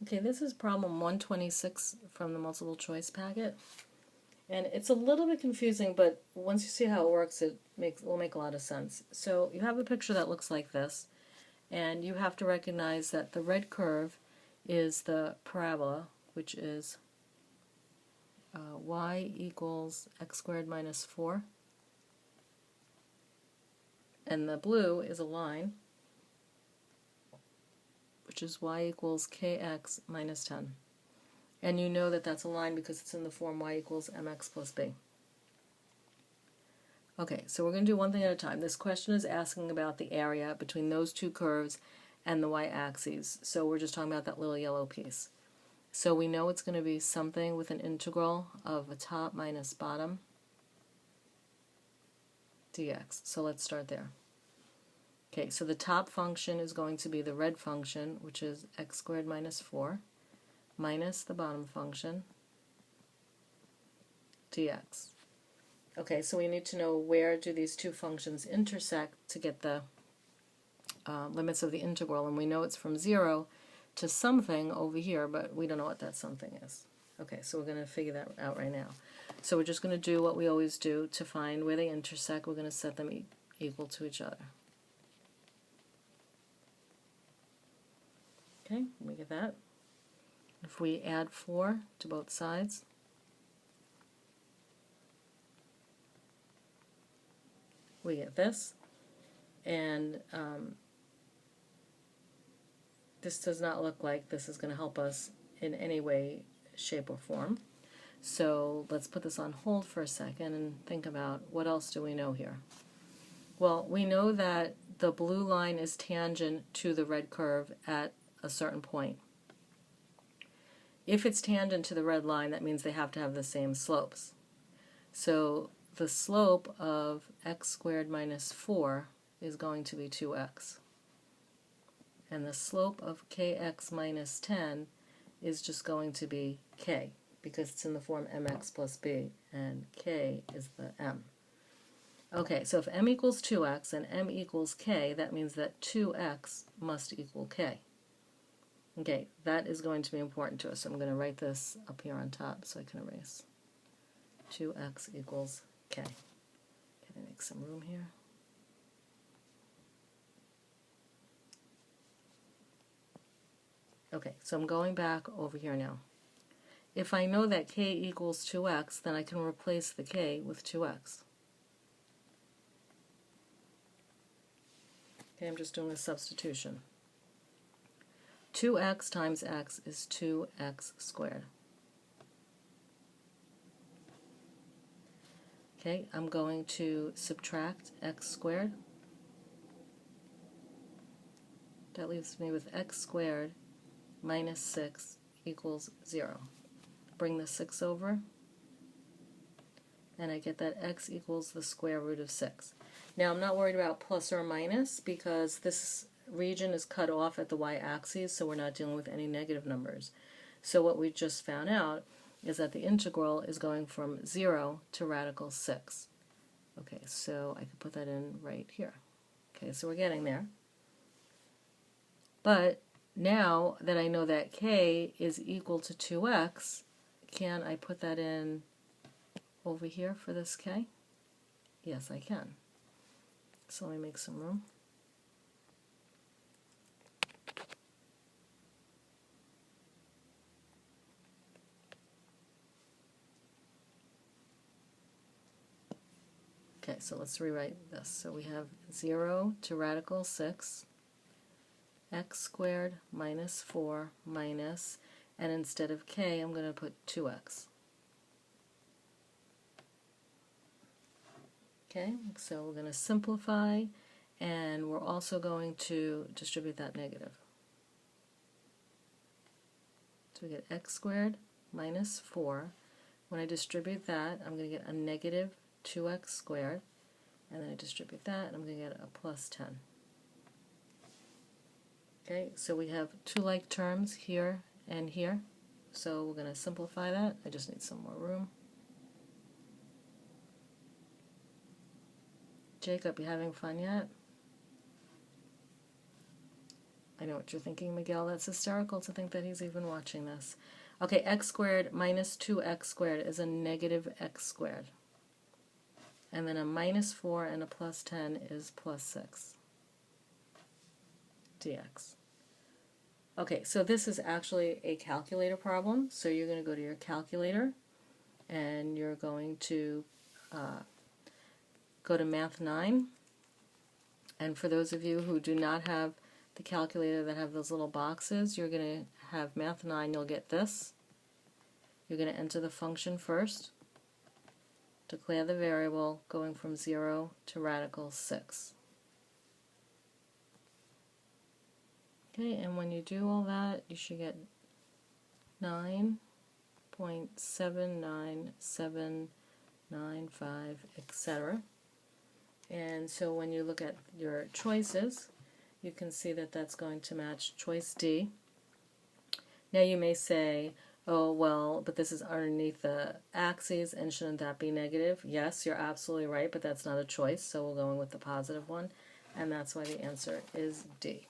Okay, this is problem 126 from the multiple choice packet. And it's a little bit confusing, but once you see how it works, will make a lot of sense. So you have a picture that looks like this, and you have to recognize that the red curve is the parabola, which is y equals x squared minus 4. And the blue is a line, which is y equals kx minus 10. And you know that that's a line because it's in the form y equals mx plus b. Okay, so we're going to do one thing at a time. This question is asking about the area between those two curves and the y-axis. So we're just talking about that little yellow piece. So we know it's going to be something with an integral of a top minus bottom dx. So let's start there. Okay, so the top function is going to be the red function, which is x squared minus 4, minus the bottom function, dx. Okay, so we need to know where do these two functions intersect to get the limits of the integral, and we know it's from 0 to something over here, but we don't know what that something is. Okay, so we're going to figure that out right now. So we're just going to do what we always do to find where they intersect. We're going to set them equal to each other. Okay, we get that. If we add 4 to both sides, we get this. And this does not look like this is going to help us in any way, shape, or form. So let's put this on hold for a second and think about what else do we know here. Well, we know that the blue line is tangent to the red curve at a certain point. If it's tangent to the red line, that means they have to have the same slopes. So the slope of x squared minus 4 is going to be 2x. And the slope of kx minus 10 is just going to be k, because it's in the form mx plus b, and k is the m. Okay, so if m equals 2x and m equals k, that means that 2x must equal k. Okay, that is going to be important to us. So I'm going to write this up here on top so I can erase. 2x equals k. Can I make some room here? Okay, so I'm going back over here now. If I know that k equals 2x, then I can replace the k with 2x. Okay, I'm just doing a substitution. 2x times x is 2x squared. Okay, I'm going to subtract x squared. That leaves me with x squared minus 6 equals 0. Bring the 6 over, and I get that x equals the square root of 6. Now I'm not worried about plus or minus because this region is cut off at the y-axis, so we're not dealing with any negative numbers. So what we just found out is that the integral is going from 0 to radical 6. Okay, so I could put that in right here. Okay, so we're getting there. But now that I know that k is equal to 2x, can I put that in over here for this k? Yes, I can. So let me make some room. Okay, so let's rewrite this. So we have 0 to radical 6, x squared minus 4 minus, and instead of k, I'm going to put 2x. Okay, so we're going to simplify, and we're also going to distribute that negative. So we get x squared minus 4. When I distribute that, I'm going to get a negative 2x squared, and then I distribute that, and I'm going to get a plus 10. Okay, so we have two like terms here and here, so we're going to simplify that. I just need some more room. Jacob, you having fun yet? I know what you're thinking, Miguel. That's hysterical to think that he's even watching this. Okay, x squared minus 2x squared is a negative x squared. And then a minus 4 and a plus 10 is plus 6 dx. Okay, so this is actually a calculator problem. So you're going to go to your calculator and you're going to go to Math 9. And for those of you who do not have the calculator that have those little boxes, you're going to have Math 9, you'll get this. You're going to enter the function first, declare the variable going from 0 to radical 6. Okay, and when you do all that, you should get 9.79795, etc. And so when you look at your choices, you can see that that's going to match choice D. Now you may say, oh, well, but this is underneath the axes, and shouldn't that be negative? Yes, you're absolutely right, but that's not a choice, so we're going with the positive one, and that's why the answer is D.